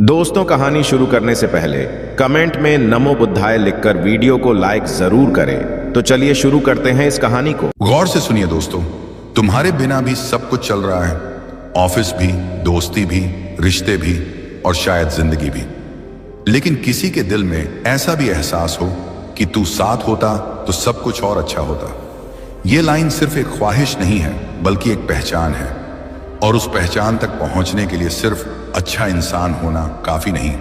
दोस्तों, कहानी शुरू करने से पहले कमेंट में नमो बुद्धाय लिखकर वीडियो को लाइक जरूर करें। तो चलिए शुरू करते हैं इस कहानी को। गौर से सुनिए दोस्तों, तुम्हारे बिना भी सब कुछ चल रहा है। ऑफिस भी, दोस्ती भी, रिश्ते भी और शायद जिंदगी भी। लेकिन किसी के दिल में ऐसा भी एहसास हो कि तू साथ होता तो सब कुछ और अच्छा होता। ये लाइन सिर्फ एक ख्वाहिश नहीं है, बल्कि एक पहचान है। और उस पहचान तक पहुंचने के लिए सिर्फ अच्छा इंसान होना काफी नहीं,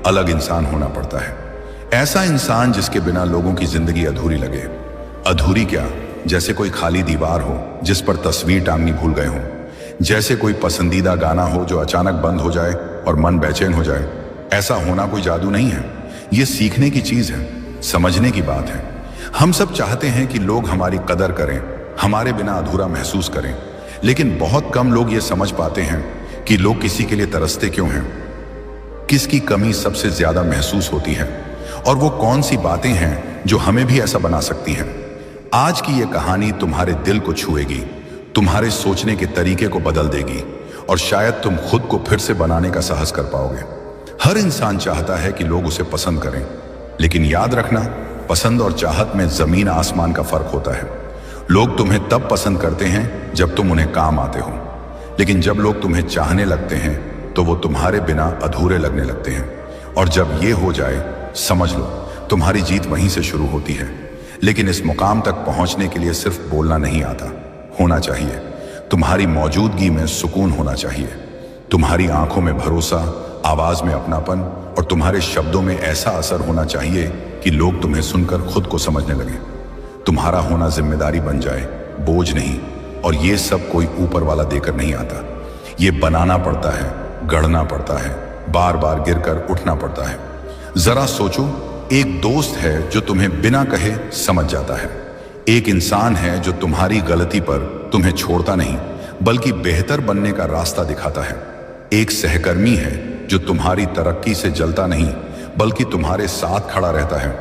अलग इंसान होना पड़ता है। ऐसा इंसान जिसके बिना लोगों की जिंदगी अधूरी लगे। अधूरी क्या, जैसे कोई खाली दीवार हो जिस पर तस्वीर टांगनी भूल गए हो, जैसे कोई पसंदीदा गाना हो जो अचानक बंद हो जाए और मन बेचैन हो जाए। ऐसा होना कोई जादू नहीं है, ये सीखने की चीज है, समझने की बात है। हम सब चाहते हैं कि लोग हमारी कदर करें, हमारे बिना अधूरा महसूस करें, लेकिन बहुत कम लोग ये समझ पाते हैं कि लोग किसी के लिए तरसते क्यों हैं, किसकी कमी सबसे ज्यादा महसूस होती है और वो कौन सी बातें हैं जो हमें भी ऐसा बना सकती हैं। आज की ये कहानी तुम्हारे दिल को छुएगी, तुम्हारे सोचने के तरीके को बदल देगी और शायद तुम खुद को फिर से बनाने का साहस कर पाओगे। हर इंसान चाहता है कि लोग उसे पसंद करें, लेकिन याद रखना, पसंद और चाहत में जमीन आसमान का फर्क होता है। लोग तुम्हें तब पसंद करते हैं जब तुम उन्हें काम आते हो, लेकिन जब लोग तुम्हें चाहने लगते हैं तो वो तुम्हारे बिना अधूरे लगने लगते हैं। और जब ये हो जाए, समझ लो तुम्हारी जीत वहीं से शुरू होती है। लेकिन इस मुकाम तक पहुंचने के लिए सिर्फ बोलना नहीं आता, होना चाहिए। तुम्हारी मौजूदगी में सुकून होना चाहिए, तुम्हारी आंखों में भरोसा, आवाज में अपनापन और तुम्हारे शब्दों में ऐसा असर होना चाहिए कि लोग तुम्हें सुनकर खुद को समझने लगे। तुम्हारा होना जिम्मेदारी बन जाए, बोझ नहीं। और ये सब कोई ऊपर वाला देकर नहीं आता, ये बनाना पड़ता है, गढ़ना पड़ता है, बार बार गिरकर उठना पड़ता है। जरा सोचो, एक दोस्त है जो तुम्हें बिना कहे समझ जाता है। एक इंसान है जो तुम्हारी गलती पर तुम्हें छोड़ता नहीं, बल्कि बेहतर बनने का रास्ता दिखाता है। एक सहकर्मी है जो तुम्हारी तरक्की से जलता नहीं, बल्कि तुम्हारे साथ खड़ा रहता है।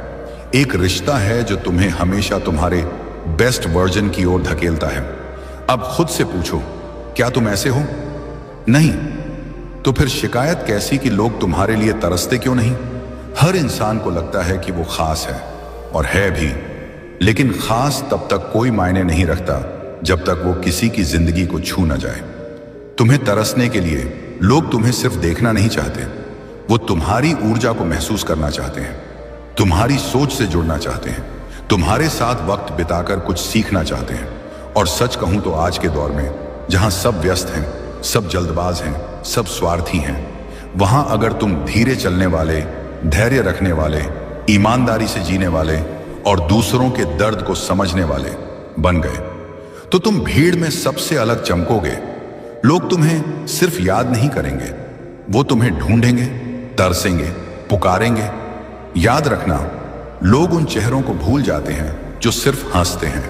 एक रिश्ता है जो तुम्हें हमेशा तुम्हारे बेस्ट वर्जन की ओर धकेलता है। अब खुद से पूछो, क्या तुम ऐसे हो? नहीं तो फिर शिकायत कैसी कि लोग तुम्हारे लिए तरसते क्यों नहीं? हर इंसान को लगता है कि वो खास है, और है भी, लेकिन खास तब तक कोई मायने नहीं रखता जब तक वो किसी की जिंदगी को छू न जाए। तुम्हें तरसने के लिए लोग तुम्हें सिर्फ देखना नहीं चाहते, वो तुम्हारी ऊर्जा को महसूस करना चाहते हैं, तुम्हारी सोच से जुड़ना चाहते हैं, तुम्हारे साथ वक्त बिताकर कुछ सीखना चाहते हैं। और सच कहूं तो आज के दौर में, जहां सब व्यस्त हैं, सब जल्दबाज हैं, सब स्वार्थी हैं, वहां अगर तुम धीरे चलने वाले, धैर्य रखने वाले, ईमानदारी से जीने वाले और दूसरों के दर्द को समझने वाले बन गए, तो तुम भीड़ में सबसे अलग चमकोगे। लोग तुम्हें सिर्फ याद नहीं करेंगे, वो तुम्हें ढूंढेंगे, तरसेंगे, पुकारेंगे। याद रखना, लोग उन चेहरों को भूल जाते हैं जो सिर्फ हंसते हैं,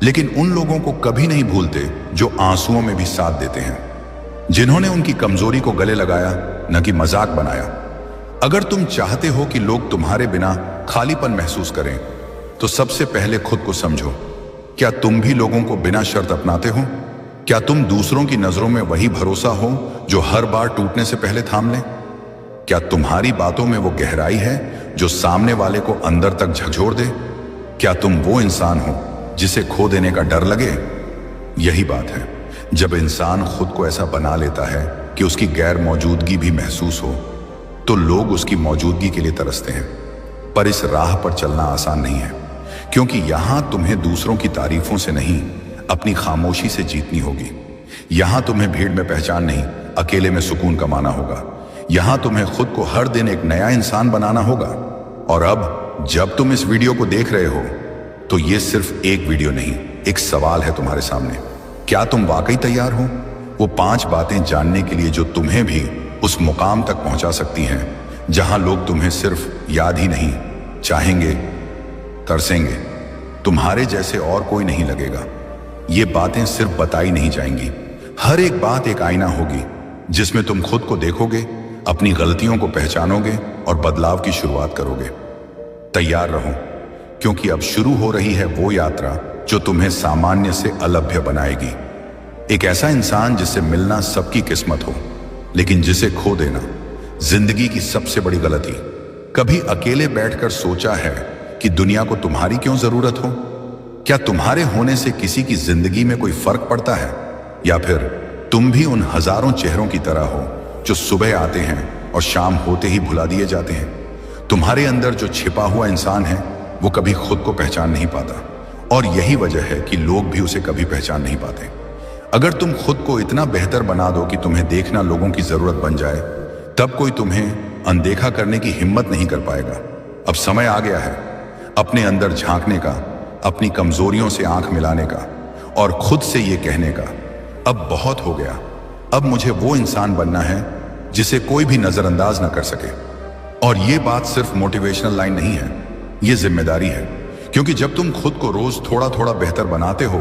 लेकिन उन लोगों को कभी नहीं भूलते जो आंसुओं में भी साथ देते हैं, जिन्होंने उनकी कमजोरी को गले लगाया, न कि मजाक बनाया। अगर तुम चाहते हो कि लोग तुम्हारे बिना खालीपन महसूस करें, तो सबसे पहले खुद को समझो। क्या तुम भी लोगों को बिना शर्त अपनाते हो? क्या तुम दूसरों की नजरों में वही भरोसा हो जो हर बार टूटने से पहले थाम ले? क्या तुम्हारी बातों में वो गहराई है जो सामने वाले को अंदर तक झकझोर दे? क्या तुम वो इंसान हो जिसे खो देने का डर लगे? यही बात है, जब इंसान खुद को ऐसा बना लेता है कि उसकी गैर मौजूदगी भी महसूस हो, तो लोग उसकी मौजूदगी के लिए तरसते हैं। पर इस राह पर चलना आसान नहीं है, क्योंकि यहां तुम्हें दूसरों की तारीफों से नहीं, अपनी खामोशी से जीतनी होगी। यहां तुम्हें भीड़ में पहचान नहीं, अकेले में सुकून कमाना होगा। यहां तुम्हें खुद को हर दिन एक नया इंसान बनाना होगा। और अब जब तुम इस वीडियो को देख रहे हो, तो ये सिर्फ एक वीडियो नहीं, एक सवाल है तुम्हारे सामने। क्या तुम वाकई तैयार हो वो 5 बातें जानने के लिए जो तुम्हें भी उस मुकाम तक पहुंचा सकती हैं जहां लोग तुम्हें सिर्फ याद ही नहीं, चाहेंगे, तरसेंगे। तुम्हारे जैसे और कोई नहीं लगेगा। ये बातें सिर्फ बताई नहीं जाएंगी, हर एक बात एक आईना होगी जिसमें तुम खुद को देखोगे, अपनी गलतियों को पहचानोगे और बदलाव की शुरुआत करोगे। तैयार रहो, क्योंकि अब शुरू हो रही है वो यात्रा जो तुम्हें सामान्य से अलभ्य बनाएगी। एक ऐसा इंसान जिससे मिलना सबकी किस्मत हो, लेकिन जिसे खो देना जिंदगी की सबसे बड़ी गलती। कभी अकेले बैठकर सोचा है कि दुनिया को तुम्हारी क्यों जरूरत हो? क्या तुम्हारे होने से किसी की जिंदगी में कोई फर्क पड़ता है? या फिर तुम भी उन हजारों चेहरों की तरह हो जो सुबह आते हैं और शाम होते ही भुला दिए जाते हैं? तुम्हारे अंदर जो छिपा हुआ इंसान है वो कभी खुद को पहचान नहीं पाता, और यही वजह है कि लोग भी उसे कभी पहचान नहीं पाते। अगर तुम खुद को इतना बेहतर बना दो कि तुम्हें देखना लोगों की जरूरत बन जाए, तब कोई तुम्हें अनदेखा करने की हिम्मत नहीं कर पाएगा। अब समय आ गया है अपने अंदर झांकने का, अपनी कमजोरियों से आंख मिलाने का और खुद से ये कहने का, अब बहुत हो गया। अब मुझे वो इंसान बनना है जिसे कोई भी नजरअंदाज ना कर सके। और ये बात सिर्फ मोटिवेशनल लाइन नहीं है, ये जिम्मेदारी है। क्योंकि जब तुम खुद को रोज थोड़ा थोड़ा बेहतर बनाते हो,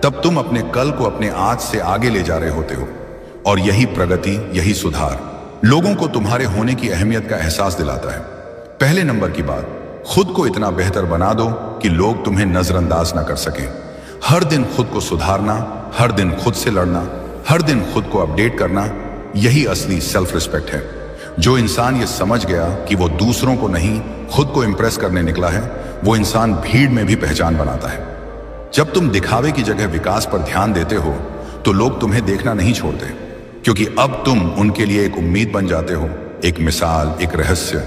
तब तुम अपने कल को अपने आज से आगे ले जा रहे होते हो। और यही प्रगति, यही सुधार लोगों को तुम्हारे होने की अहमियत का एहसास दिलाता है। पहले नंबर की बात, खुद को इतना बेहतर बना दो कि लोग तुम्हें नजरअंदाज ना कर सकें। हर दिन खुद को सुधारना, हर दिन खुद से लड़ना, हर दिन खुद को अपडेट करना, यही असली सेल्फ रिस्पेक्ट है। जो इंसान ये समझ गया कि वो दूसरों को नहीं खुद को इंप्रेस करने निकला है, वो इंसान भीड़ में भी पहचान बनाता है। जब तुम दिखावे की जगह विकास पर ध्यान देते हो, तो लोग तुम्हें देखना नहीं छोड़ते, क्योंकि अब तुम उनके लिए एक उम्मीद बन जाते हो, एक मिसाल, एक रहस्य।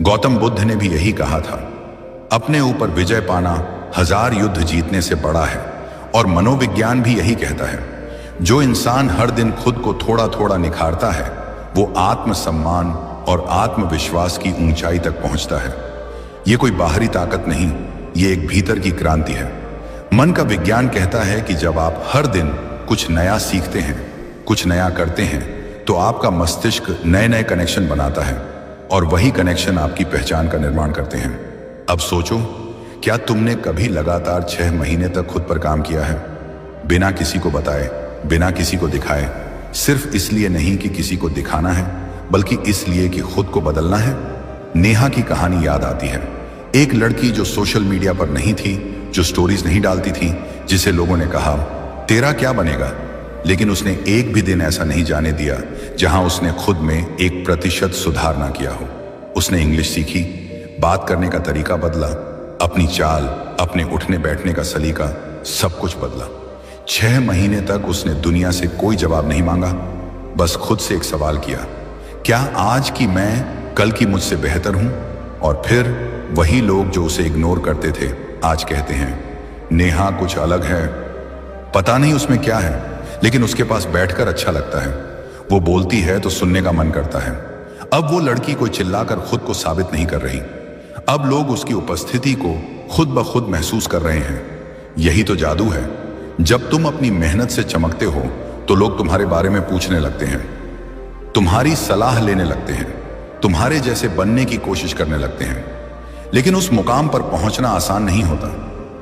गौतम बुद्ध ने भी यही कहा था, अपने ऊपर विजय पाना 1000 युद्ध जीतने से बड़ा है। और मनोविज्ञान भी यही कहता है, जो इंसान हर दिन खुद को थोड़ा थोड़ा निखारता है, वो आत्मसम्मान और आत्मविश्वास की ऊंचाई तक पहुंचता है। ये कोई बाहरी ताकत नहीं, ये एक भीतर की क्रांति है। मन का विज्ञान कहता है कि जब आप हर दिन कुछ नया सीखते हैं, कुछ नया करते हैं, तो आपका मस्तिष्क नए नए कनेक्शन बनाता है, और वही कनेक्शन आपकी पहचान का निर्माण करते हैं। अब सोचो, क्या तुमने कभी लगातार 6 महीने तक खुद पर काम किया है, बिना किसी को बताए, बिना किसी को दिखाए? सिर्फ इसलिए नहीं कि किसी को दिखाना है, बल्कि इसलिए कि खुद को बदलना है। नेहा की कहानी याद आती है, एक लड़की जो सोशल मीडिया पर नहीं थी, जो स्टोरीज नहीं डालती थी, जिसे लोगों ने कहा तेरा क्या बनेगा, लेकिन उसने एक भी दिन ऐसा नहीं जाने दिया जहां उसने खुद में 1% सुधार ना किया हो। उसने इंग्लिश सीखी, बात करने का तरीका बदला, अपनी चाल, अपने उठने बैठने का सलीका, सब कुछ बदला। 6 महीने तक उसने दुनिया से कोई जवाब नहीं मांगा, बस खुद से एक सवाल किया, क्या आज की मैं कल की मुझसे बेहतर हूं? और फिर वही लोग जो उसे इग्नोर करते थे, आज कहते हैं नेहा कुछ अलग है। पता नहीं उसमें क्या है, लेकिन उसके पास बैठकर अच्छा लगता है। वो बोलती है तो सुनने का मन करता है। अब वो लड़की कोई चिल्लाकर खुद को साबित नहीं कर रही, अब लोग उसकी उपस्थिति को खुद ब खुद महसूस कर रहे हैं। यही तो जादू है। जब तुम अपनी मेहनत से चमकते हो, तो लोग तुम्हारे बारे में पूछने लगते हैं, तुम्हारी सलाह लेने लगते हैं, तुम्हारे जैसे बनने की कोशिश करने लगते हैं। लेकिन उस मुकाम पर पहुंचना आसान नहीं होता,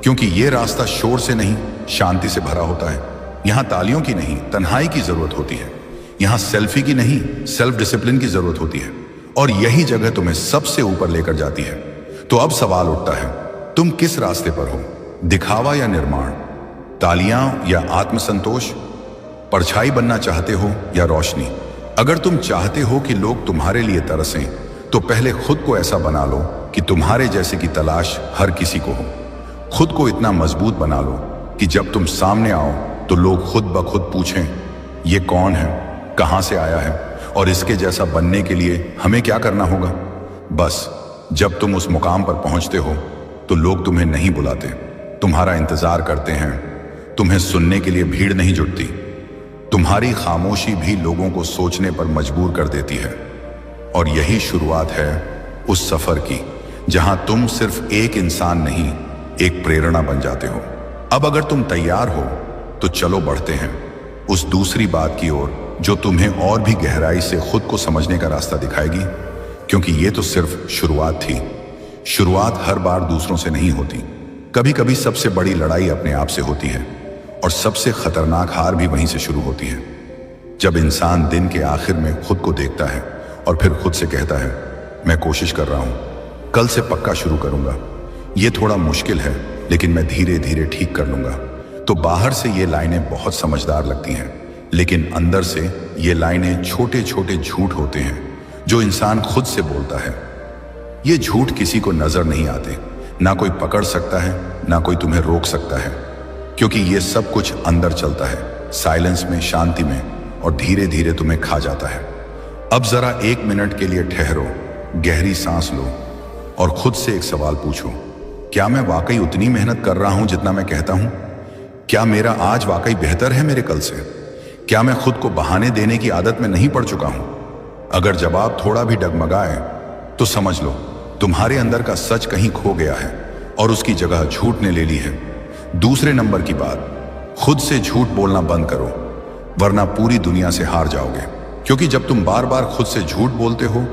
क्योंकि ये रास्ता शोर से नहीं, शांति से भरा होता है। यहां तालियों की नहीं, तन्हाई की जरूरत होती है। यहां सेल्फी की नहीं, सेल्फ डिसिप्लिन की जरूरत होती है। और यही जगह तुम्हें सबसे ऊपर लेकर जाती है। तो अब सवाल उठता है, तुम किस रास्ते पर हो? दिखावा या निर्माण? तालियां या आत्मसंतोष? परछाई बनना चाहते हो या रोशनी? अगर तुम चाहते हो कि लोग तुम्हारे लिए तरसें, तो पहले खुद को ऐसा बना लो कि तुम्हारे जैसे की तलाश हर किसी को हो। खुद को इतना मजबूत बना लो कि जब तुम सामने आओ, तो लोग खुद ब खुद पूछें, ये कौन है, कहां से आया है, और इसके जैसा बनने के लिए हमें क्या करना होगा? बस जब तुम उस मुकाम पर पहुंचते हो, तो लोग तुम्हें नहीं बुलाते, तुम्हारा इंतजार करते हैं। तुम्हें सुनने के लिए भीड़ नहीं जुटती। तुम्हारी खामोशी भी लोगों को सोचने पर मजबूर कर देती है। और यही शुरुआत है उस सफर की, जहां तुम सिर्फ एक इंसान नहीं, एक प्रेरणा बन जाते हो। अब अगर तुम तैयार हो, तो चलो बढ़ते हैं उस दूसरी बात की ओर, जो तुम्हें और भी गहराई से खुद को समझने का रास्ता दिखाएगी। क्योंकि ये तो सिर्फ शुरुआत थी। शुरुआत हर बार दूसरों से नहीं होती। कभी कभी सबसे बड़ी लड़ाई अपने आप से होती है, और सबसे खतरनाक हार भी वहीं से शुरू होती है। जब इंसान दिन के आखिर में खुद को देखता है और फिर खुद से कहता है, मैं कोशिश कर रहा हूं, कल से पक्का शुरू करूंगा, ये थोड़ा मुश्किल है लेकिन मैं धीरे धीरे ठीक कर लूंगा। तो बाहर से ये लाइनें बहुत समझदार लगती हैं, लेकिन अंदर से ये लाइनें छोटे छोटे झूठ होते हैं जो इंसान खुद से बोलता है। ये झूठ किसी को नजर नहीं आते, ना कोई पकड़ सकता है, ना कोई तुम्हें रोक सकता है, क्योंकि ये सब कुछ अंदर चलता है, साइलेंस में, शांति में, और धीरे धीरे तुम्हें खा जाता है। अब जरा 1 मिनट के लिए ठहरो, गहरी सांस लो और खुद से एक सवाल पूछो, क्या मैं वाकई उतनी मेहनत कर रहा हूं जितना मैं कहता हूं? क्या मेरा आज वाकई बेहतर है मेरे कल से? क्या मैं खुद को बहाने देने की आदत में नहीं पड़ चुका हूं? अगर जवाब थोड़ा भी डगमगाए तो समझ लो तुम्हारे अंदर का सच कहीं खो गया है और उसकी जगह झूठ ने ले ली है। दूसरे नंबर की बात, खुद से झूठ बोलना बंद करो, वरना पूरी दुनिया से हार जाओगे। क्योंकि जब तुम बार बार खुद से झूठ बोलते हो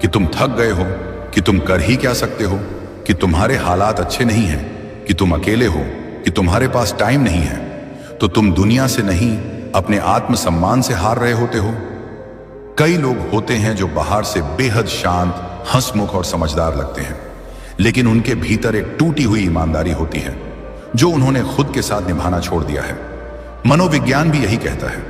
कि तुम थक गए हो, कि तुम कर ही क्या सकते हो, कि तुम्हारे हालात अच्छे नहीं हैं, कि तुम अकेले हो, कि तुम्हारे पास टाइम नहीं है, तो तुम दुनिया से नहीं अपने आत्मसम्मान से हार रहे होते हो। कई लोग होते हैं जो बाहर से बेहद शांत, हंसमुख और समझदार लगते हैं, लेकिन उनके भीतर एक टूटी हुई ईमानदारी होती है जो उन्होंने खुद के साथ निभाना छोड़ दिया है। मनोविज्ञान भी यही कहता है,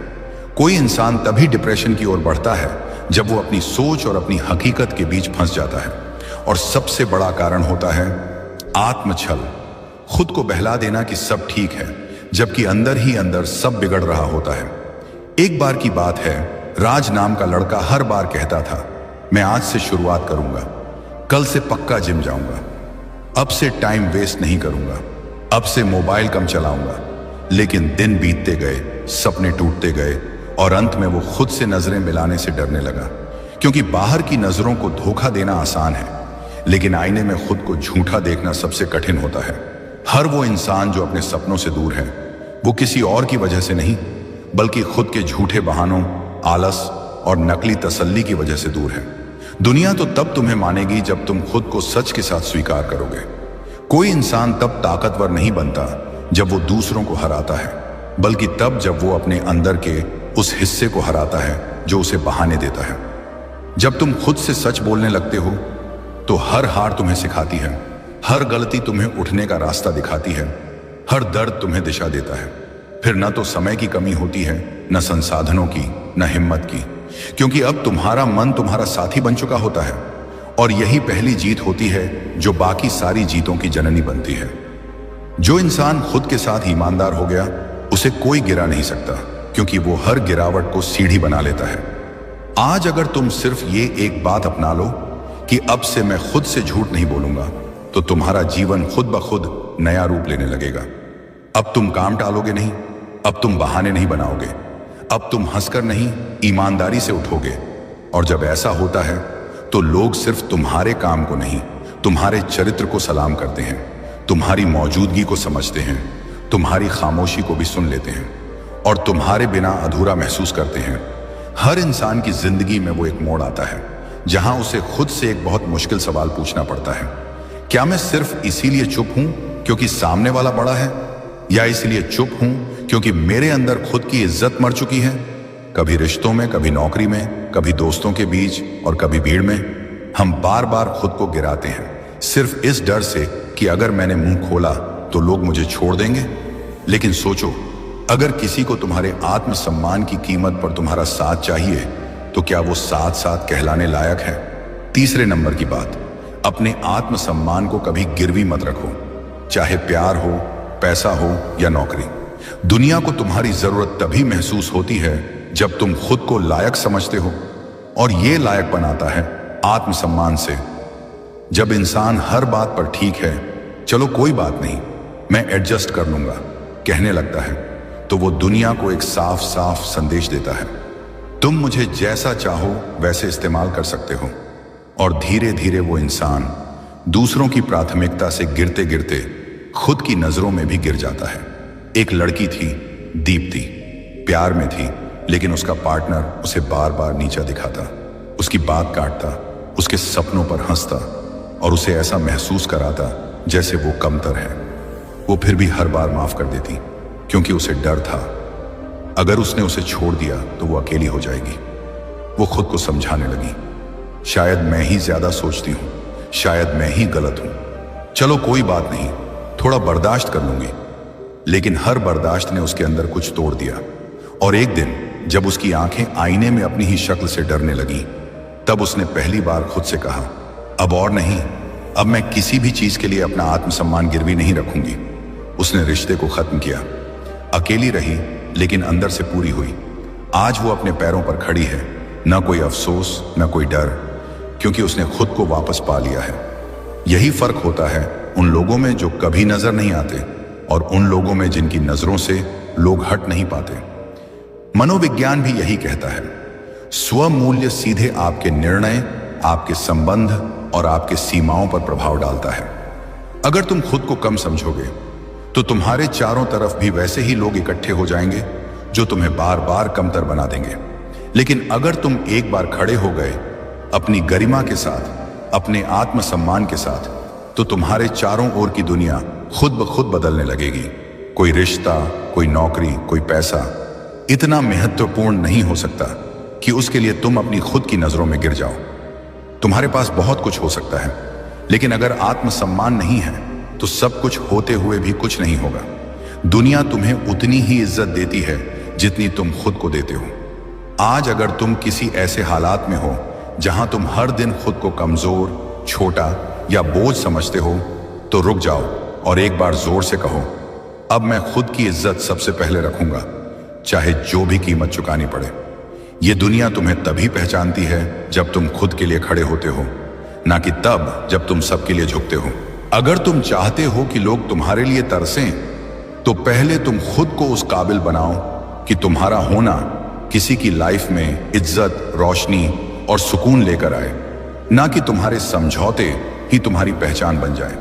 कोई इंसान तभी डिप्रेशन की ओर बढ़ता है जब वो अपनी सोच और अपनी हकीकत के बीच फंस जाता है। और सबसे बड़ा कारण होता है आत्मछल, खुद को बहला देना कि सब ठीक है, जबकि अंदर ही अंदर सब बिगड़ रहा होता है। एक बार की बात है, राज नाम का लड़का हर बार कहता था, मैं आज से शुरुआत करूंगा, कल से पक्का जिम जाऊंगा, अब से टाइम वेस्ट नहीं करूंगा, अब से मोबाइल कम चलाऊंगा। लेकिन दिन बीतते गए, सपने टूटते गए और अंत में वो खुद से नजरें मिलाने से डरने लगा। क्योंकि बाहर की नजरों को धोखा देना आसान है, लेकिन आईने में खुद को झूठा देखना सबसे कठिन होता है। हर वो इंसान जो अपने सपनों से दूर है, वो किसी और की वजह से नहीं, बल्कि खुद के झूठे बहानों, आलस और नकली तसल्ली की वजह से दूर है। दुनिया तो तब तुम्हें मानेगी जब तुम खुद को सच के साथ स्वीकार करोगे। कोई इंसान तब ताकतवर नहीं बनता जब वो दूसरों को हराता है, बल्कि तब जब वो अपने अंदर के उस हिस्से को हराता है जो उसे बहाने देता है। जब तुम खुद से सच बोलने लगते हो तो हर हार तुम्हें सिखाती है, हर गलती तुम्हें उठने का रास्ता दिखाती है, हर दर्द तुम्हें दिशा देता है। फिर न तो समय की कमी होती है, न संसाधनों की, न हिम्मत की, क्योंकि अब तुम्हारा मन तुम्हारा साथी बन चुका होता है। और यही पहली जीत होती है जो बाकी सारी जीतों की जननी बनती है। जो इंसान खुद के साथ ईमानदार हो गया, उसे कोई गिरा नहीं सकता, क्योंकि वो हर गिरावट को सीढ़ी बना लेता है। आज अगर तुम सिर्फ ये एक बात अपना लो कि अब से मैं खुद से झूठ नहीं बोलूंगा, तो तुम्हारा जीवन खुद ब खुद नया रूप लेने लगेगा। अब तुम काम टालोगे नहीं, अब तुम बहाने नहीं बनाओगे, अब तुम हंसकर नहीं ईमानदारी से उठोगे। और जब ऐसा होता है तो लोग सिर्फ तुम्हारे काम को नहीं, तुम्हारे चरित्र को सलाम करते हैं, तुम्हारी मौजूदगी को समझते हैं, तुम्हारी खामोशी को भी सुन लेते हैं और तुम्हारे बिना अधूरा महसूस करते हैं। हर इंसान की जिंदगी में वो एक मोड़ आता है जहां उसे खुद से एक बहुत मुश्किल सवाल पूछना पड़ता है, क्या मैं सिर्फ इसीलिए चुप हूं क्योंकि सामने वाला बड़ा है, या इसलिए चुप हूं क्योंकि मेरे अंदर खुद की इज्जत मर चुकी है? कभी रिश्तों में, कभी नौकरी में, कभी दोस्तों के बीच और कभी भीड़ में हम बार बार खुद को गिराते हैं, सिर्फ इस डर से कि अगर मैंने मुंह खोला तो लोग मुझे छोड़ देंगे। लेकिन सोचो, अगर किसी को तुम्हारे आत्मसम्मान की कीमत पर तुम्हारा साथ चाहिए, तो क्या वो साथ साथ कहलाने लायक है? तीसरे नंबर की बात, अपने आत्मसम्मान को कभी गिरवी मत रखो, चाहे प्यार हो, पैसा हो या नौकरी। दुनिया को तुम्हारी जरूरत तभी महसूस होती है जब तुम खुद को लायक समझते हो, और ये लायक बनाता है आत्मसम्मान से। जब इंसान हर बात पर ठीक है, चलो कोई बात नहीं, मैं एडजस्ट कर लूंगा, कहने लगता है, तो वो दुनिया को एक साफ साफ संदेश देता है, तुम मुझे जैसा चाहो वैसे इस्तेमाल कर सकते हो। और धीरे धीरे वो इंसान दूसरों की प्राथमिकता से गिरते गिरते खुद की नजरों में भी गिर जाता है। एक लड़की थी, दीप्ति, प्यार में थी, लेकिन उसका पार्टनर उसे बार बार नीचा दिखाता, उसकी बात काटता, उसके सपनों पर हंसता और उसे ऐसा महसूस कराता जैसे वो कमतर है। वो फिर भी हर बार माफ कर देती, क्योंकि उसे डर था अगर उसने उसे छोड़ दिया तो वो अकेली हो जाएगी। वो खुद को समझाने लगी, शायद मैं ही ज्यादा सोचती हूं, शायद मैं ही गलत हूं, चलो कोई बात नहीं, थोड़ा बर्दाश्त कर लूंगी। लेकिन हर बर्दाश्त ने उसके अंदर कुछ तोड़ दिया, और एक दिन जब उसकी आंखें आईने में अपनी ही शक्ल से डरने लगी, तब उसने पहली बार खुद से कहा, अब और नहीं, अब मैं किसी भी चीज के लिए अपना आत्मसम्मान गिरवी नहीं रखूंगी। उसने रिश्ते को खत्म किया। अकेली रही लेकिन अंदर से पूरी हुई। आज वो अपने पैरों पर खड़ी है, न कोई अफसोस न कोई डर, क्योंकि उसने खुद को वापस पा लिया है। यही फर्क होता है उन लोगों में जो कभी नजर नहीं आते और उन लोगों में जिनकी नजरों से लोग हट नहीं पाते। मनोविज्ञान भी यही कहता है, स्वमूल्य सीधे आपके निर्णय, आपके संबंध और आपके सीमाओं पर प्रभाव डालता है। अगर तुम खुद को कम समझोगे तो तुम्हारे चारों तरफ भी वैसे ही लोग इकट्ठे हो जाएंगे जो तुम्हें बार बार कमतर बना देंगे। लेकिन अगर तुम एक बार खड़े हो गए अपनी गरिमा के साथ, अपने आत्मसम्मान के साथ, तो तुम्हारे चारों ओर की दुनिया खुद ब खुद बदलने लगेगी। कोई रिश्ता, कोई नौकरी, कोई पैसा इतना महत्वपूर्ण नहीं हो सकता कि उसके लिए तुम अपनी खुद की नजरों में गिर जाओ। तुम्हारे पास बहुत कुछ हो सकता है, लेकिन अगर आत्मसम्मान नहीं है तो सब कुछ होते हुए भी कुछ नहीं होगा। दुनिया तुम्हें उतनी ही इज्जत देती है जितनी तुम खुद को देते हो। आज अगर तुम किसी ऐसे हालात में हो जहां तुम हर दिन खुद को कमजोर, छोटा या बोझ समझते हो, तो रुक जाओ और एक बार जोर से कहो, अब मैं खुद की इज्जत सबसे पहले रखूंगा, चाहे जो भी कीमत चुकानी पड़े। ये दुनिया तुम्हें तभी पहचानती है जब तुम खुद के लिए खड़े होते हो, ना कि तब जब तुम सबके लिए झुकते हो। अगर तुम चाहते हो कि लोग तुम्हारे लिए तरसें, तो पहले तुम खुद को उस काबिल बनाओ कि तुम्हारा होना किसी की लाइफ में इज्जत, रोशनी और सुकून लेकर आए, ना कि तुम्हारे समझौते ही तुम्हारी पहचान बन जाए।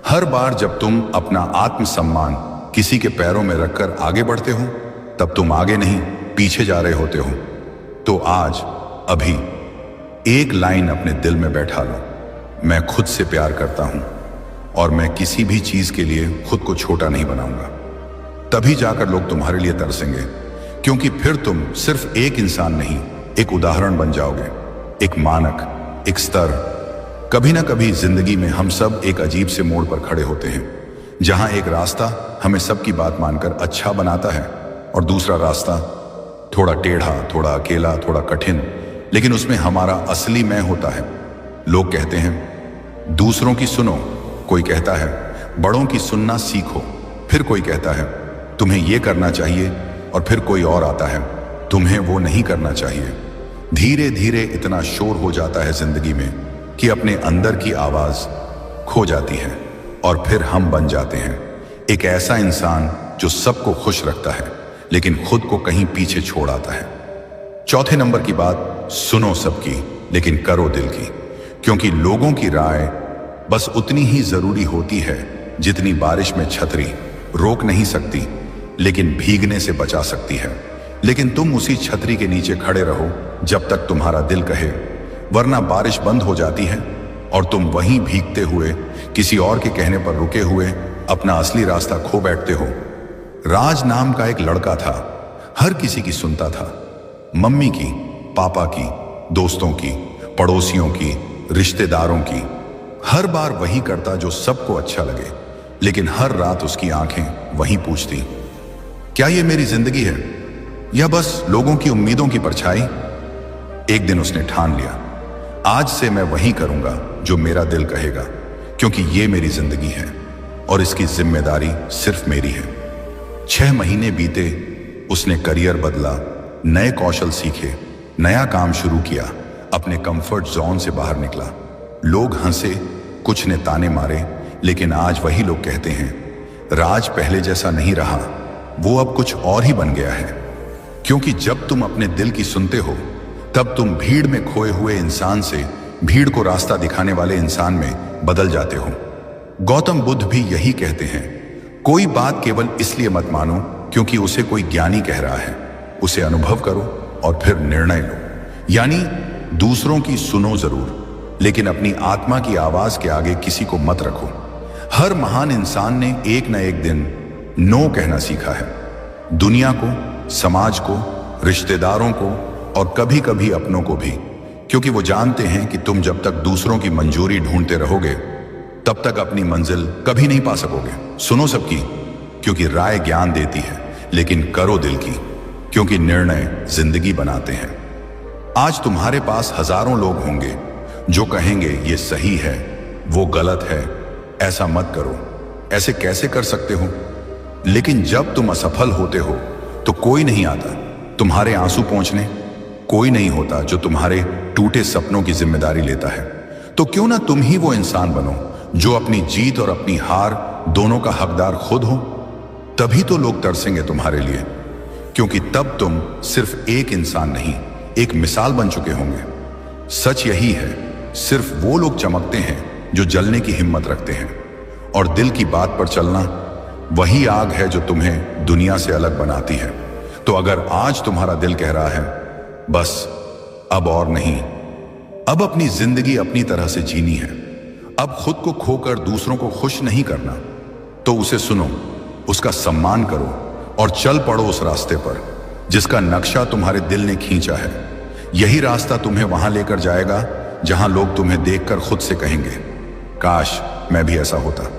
हर बार जब तुम अपना आत्मसम्मान किसी के पैरों में रखकर आगे बढ़ते हो, तब तुम आगे नहीं पीछे जा रहे होते हो। तो आज, अभी एक लाइन अपने दिल में बैठा लो, मैं खुद से प्यार करता हूं और मैं किसी भी चीज के लिए खुद को छोटा नहीं बनाऊंगा। तभी जाकर लोग तुम्हारे लिए तरसेंगे, क्योंकि फिर तुम सिर्फ एक इंसान नहीं, एक उदाहरण बन जाओगे, एक मानक, एक स्तर। कभी ना कभी जिंदगी में हम सब एक अजीब से मोड़ पर खड़े होते हैं, जहां एक रास्ता हमें सबकी बात मानकर अच्छा बनाता है और दूसरा रास्ता थोड़ा टेढ़ा, थोड़ा अकेला, थोड़ा कठिन, लेकिन उसमें हमारा असली मैं होता है। लोग कहते हैं दूसरों की सुनो, कोई कहता है बड़ों की सुनना सीखो, फिर कोई कहता है तुम्हें यह करना चाहिए, और फिर कोई और आता है तुम्हें वो नहीं करना चाहिए। धीरे धीरे इतना शोर हो जाता है जिंदगी में कि अपने अंदर की आवाज खो जाती है और फिर हम बन जाते हैं एक ऐसा इंसान जो सबको खुश रखता है लेकिन खुद को कहीं पीछे छोड़ आता है। चौथे नंबर की बात, सुनो सबकी लेकिन करो दिल की, क्योंकि लोगों की राय बस उतनी ही जरूरी होती है जितनी बारिश में छतरी रोक नहीं सकती लेकिन भीगने से बचा सकती है। लेकिन तुम उसी छतरी के नीचे खड़े रहो जब तक तुम्हारा दिल कहे, वरना बारिश बंद हो जाती है और तुम वहीं भीगते हुए, किसी और के कहने पर रुके हुए अपना असली रास्ता खो बैठते हो। राज नाम का एक लड़का था, हर किसी की सुनता था, मम्मी की, पापा की, दोस्तों की, पड़ोसियों की, रिश्तेदारों की। हर बार वही करता जो सबको अच्छा लगे, लेकिन हर रात उसकी आंखें वही पूछती, क्या ये मेरी जिंदगी है या बस लोगों की उम्मीदों की परछाई? एक दिन उसने ठान लिया, आज से मैं वही करूंगा जो मेरा दिल कहेगा, क्योंकि ये मेरी जिंदगी है और इसकी जिम्मेदारी सिर्फ मेरी है। 6 महीने बीते, उसने करियर बदला, नए कौशल सीखे, नया काम शुरू किया, अपने कंफर्ट जोन से बाहर निकला। लोग हंसे, कुछ ने ताने मारे, लेकिन आज वही लोग कहते हैं राज पहले जैसा नहीं रहा, वो अब कुछ और ही बन गया है। क्योंकि जब तुम अपने दिल की सुनते हो, तब तुम भीड़ में खोए हुए इंसान से भीड़ को रास्ता दिखाने वाले इंसान में बदल जाते हो। गौतम बुद्ध भी यही कहते हैं, कोई बात केवल इसलिए मत मानो क्योंकि उसे कोई ज्ञानी कह रहा है, उसे अनुभव करो और फिर निर्णय लो। यानी दूसरों की सुनो जरूर, लेकिन अपनी आत्मा की आवाज के आगे किसी को मत रखो। हर महान इंसान ने एक न एक दिन नो कहना सीखा है, दुनिया को, समाज को, रिश्तेदारों को और कभी कभी अपनों को भी, क्योंकि वो जानते हैं कि तुम जब तक दूसरों की मंजूरी ढूंढते रहोगे तब तक अपनी मंजिल कभी नहीं पा सकोगे। सुनो सबकी, क्योंकि राय ज्ञान देती है, लेकिन करो दिल की, क्योंकि निर्णय जिंदगी बनाते हैं। आज तुम्हारे पास हजारों लोग होंगे जो कहेंगे ये सही है, वो गलत है, ऐसा मत करो, ऐसे कैसे कर सकते हो। लेकिन जब तुम असफल होते हो तो कोई नहीं आता तुम्हारे आंसू पोंछने, कोई नहीं होता जो तुम्हारे टूटे सपनों की जिम्मेदारी लेता है। तो क्यों ना तुम ही वो इंसान बनो जो अपनी जीत और अपनी हार दोनों का हकदार खुद हो। तभी तो लोग तरसेंगे तुम्हारे लिए, क्योंकि तब तुम सिर्फ एक इंसान नहीं, एक मिसाल बन चुके होंगे। सच यही है, सिर्फ वो लोग चमकते हैं जो जलने की हिम्मत रखते हैं, और दिल की बात पर चलना वही आग है जो तुम्हें दुनिया से अलग बनाती है। तो अगर आज तुम्हारा दिल कह रहा है बस अब और नहीं, अब अपनी जिंदगी अपनी तरह से जीनी है, अब खुद को खोकर दूसरों को खुश नहीं करना, तो उसे सुनो, उसका सम्मान करो और चल पड़ो उस रास्ते पर जिसका नक्शा तुम्हारे दिल ने खींचा है। यही रास्ता तुम्हें वहां लेकर जाएगा जहां लोग तुम्हें देखकर खुद से कहेंगे काश मैं भी ऐसा होता।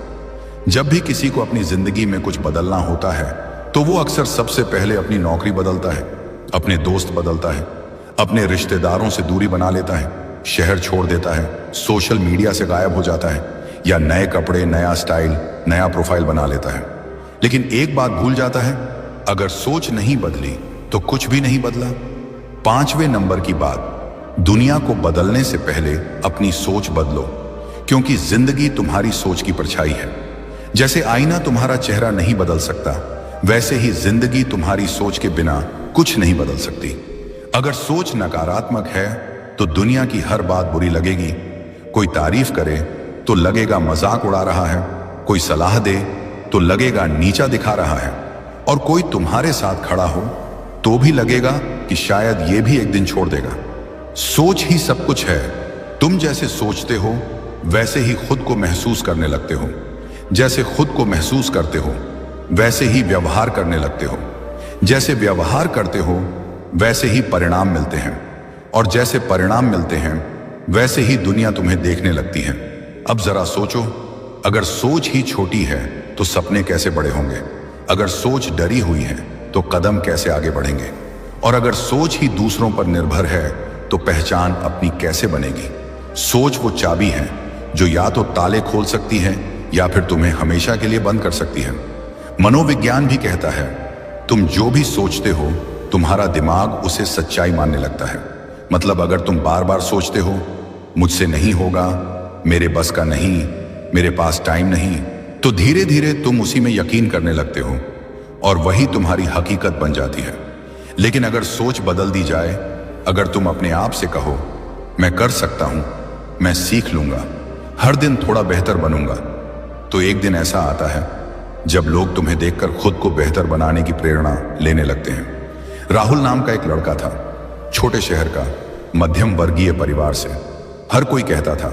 जब भी किसी को अपनी जिंदगी में कुछ बदलना होता है तो वो अक्सर सबसे पहले अपनी नौकरी बदलता है, अपने दोस्त बदलता है, अपने रिश्तेदारों से दूरी बना लेता है, शहर छोड़ देता है, सोशल मीडिया से गायब हो जाता है, या नए कपड़े, नया स्टाइल, नया प्रोफाइल बना लेता है। लेकिन एक बात भूल जाता है, अगर सोच नहीं बदली तो कुछ भी नहीं बदला। 5वें नंबर की बात, दुनिया को बदलने से पहले अपनी सोच बदलो, क्योंकि जिंदगी तुम्हारी सोच की परछाई है। जैसे आईना तुम्हारा चेहरा नहीं बदल सकता, वैसे ही जिंदगी तुम्हारी सोच के बिना कुछ नहीं बदल सकती। अगर सोच नकारात्मक है तो दुनिया की हर बात बुरी लगेगी। कोई तारीफ करे तो लगेगा मजाक उड़ा रहा है, कोई सलाह दे तो लगेगा नीचा दिखा रहा है, और कोई तुम्हारे साथ खड़ा हो तो भी लगेगा कि शायद ये भी एक दिन छोड़ देगा। सोच ही सब कुछ है। तुम जैसे सोचते हो वैसे ही खुद को महसूस करने लगते हो, जैसे खुद को महसूस करते हो वैसे ही व्यवहार करने लगते हो, जैसे व्यवहार करते हो वैसे ही परिणाम मिलते हैं, और जैसे परिणाम मिलते हैं वैसे ही दुनिया तुम्हें देखने लगती है। अब जरा सोचो, अगर सोच ही छोटी है तो सपने कैसे बड़े होंगे, अगर सोच डरी हुई है तो कदम कैसे आगे बढ़ेंगे, और अगर सोच ही दूसरों पर निर्भर है तो पहचान अपनी कैसे बनेगी। सोच वो चाबी है जो या तो ताले खोल सकती है या फिर तुम्हें हमेशा के लिए बंद कर सकती है। मनोविज्ञान भी कहता है तुम जो भी सोचते हो तुम्हारा दिमाग उसे सच्चाई मानने लगता है। मतलब अगर तुम बार बार सोचते हो मुझसे नहीं होगा, मेरे बस का नहीं, मेरे पास टाइम नहीं, तो धीरे धीरे तुम उसी में यकीन करने लगते हो और वही तुम्हारी हकीकत बन जाती है। लेकिन अगर सोच बदल दी जाए, अगर तुम अपने आप से कहो मैं कर सकता हूं, मैं सीख लूंगा, हर दिन थोड़ा बेहतर बनूंगा, तो एक दिन ऐसा आता है जब लोग तुम्हें देखकर खुद को बेहतर बनाने की प्रेरणा लेने लगते हैं। राहुल नाम का एक लड़का था, छोटे शहर का, मध्यम वर्गीय परिवार से। हर कोई कहता था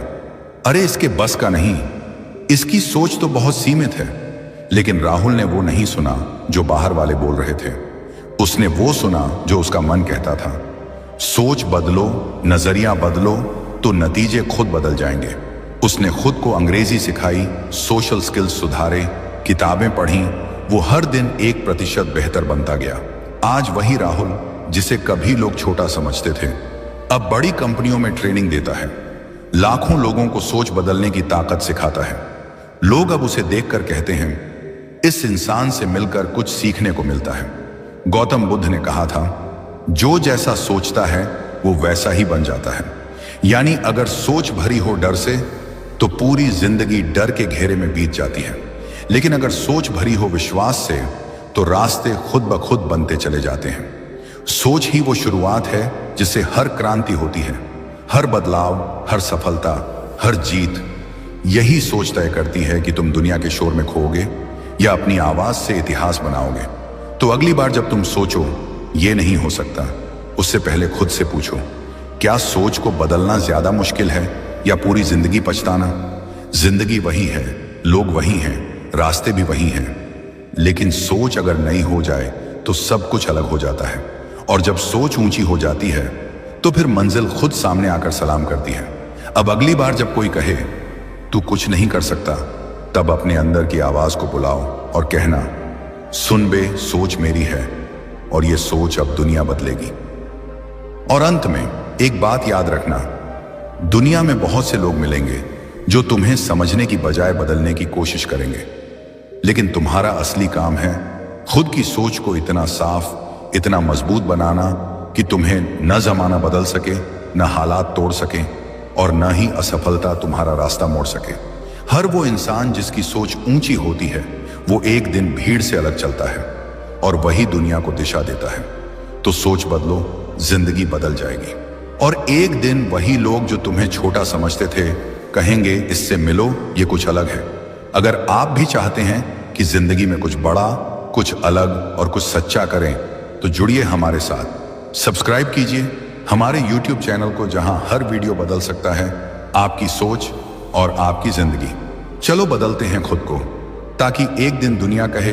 अरे इसके बस का नहीं, इसकी सोच तो बहुत सीमित है। लेकिन राहुल ने वो नहीं सुना जो बाहर वाले बोल रहे थे, उसने वो सुना जो उसका मन कहता था। सोच बदलो, नजरिया बदलो तो नतीजे खुद बदल जाएंगे। उसने खुद को अंग्रेजी सिखाई, सोशल स्किल्स सुधारे, किताबें पढ़ी, वो हर दिन 1% बेहतर बनता गया। आज वही राहुल जिसे कभी लोग छोटा समझते थे अब बड़ी कंपनियों में ट्रेनिंग देता है, लाखों लोगों को सोच बदलने की ताकत सिखाता है। लोग अब उसे देखकर कहते हैं इस इंसान से मिलकर कुछ सीखने को मिलता है। गौतम बुद्ध ने कहा था जो जैसा सोचता है वो वैसा ही बन जाता है। यानी अगर सोच भरी हो डर से तो पूरी जिंदगी डर के घेरे में बीत जाती है, लेकिन अगर सोच भरी हो विश्वास से तो रास्ते खुद ब खुद बनते चले जाते हैं। सोच ही वो शुरुआत है जिससे हर क्रांति होती है, हर बदलाव, हर सफलता, हर जीत। यही सोच तय करती है कि तुम दुनिया के शोर में खोओगे या अपनी आवाज से इतिहास बनाओगे। तो अगली बार जब तुम सोचो ये नहीं हो सकता, उससे पहले खुद से पूछो क्या सोच को बदलना ज्यादा मुश्किल है या पूरी जिंदगी पछताना। जिंदगी वही है, लोग वही हैं, रास्ते भी वही हैं, लेकिन सोच अगर नई हो जाए तो सब कुछ अलग हो जाता है। और जब सोच ऊंची हो जाती है तो फिर मंजिल खुद सामने आकर सलाम करती है। अब अगली बार जब कोई कहे तू कुछ नहीं कर सकता, तब अपने अंदर की आवाज को बुलाओ और कहना सुन बे, सोच मेरी है और ये सोच अब दुनिया बदलेगी। और अंत में एक बात याद रखना, दुनिया में बहुत से लोग मिलेंगे जो तुम्हें समझने की बजाय बदलने की कोशिश करेंगे, लेकिन तुम्हारा असली काम है खुद की सोच को इतना साफ, इतना मजबूत बनाना कि तुम्हें न जमाना बदल सके, न हालात तोड़ सके और न ही असफलता तुम्हारा रास्ता मोड़ सके। हर वो इंसान जिसकी सोच ऊंची होती है वो एक दिन भीड़ से अलग चलता है और वही दुनिया को दिशा देता है। तो सोच बदलो, जिंदगी बदल जाएगी। और एक दिन वही लोग जो तुम्हें छोटा समझते थे कहेंगे इससे मिलो, ये कुछ अलग है। अगर आप भी चाहते हैं कि जिंदगी में कुछ बड़ा, कुछ अलग और कुछ सच्चा करें तो जुड़िए हमारे साथ। सब्सक्राइब कीजिए हमारे YouTube चैनल को, जहां हर वीडियो बदल सकता है आपकी सोच और आपकी जिंदगी। चलो बदलते हैं खुद को, ताकि एक दिन दुनिया कहे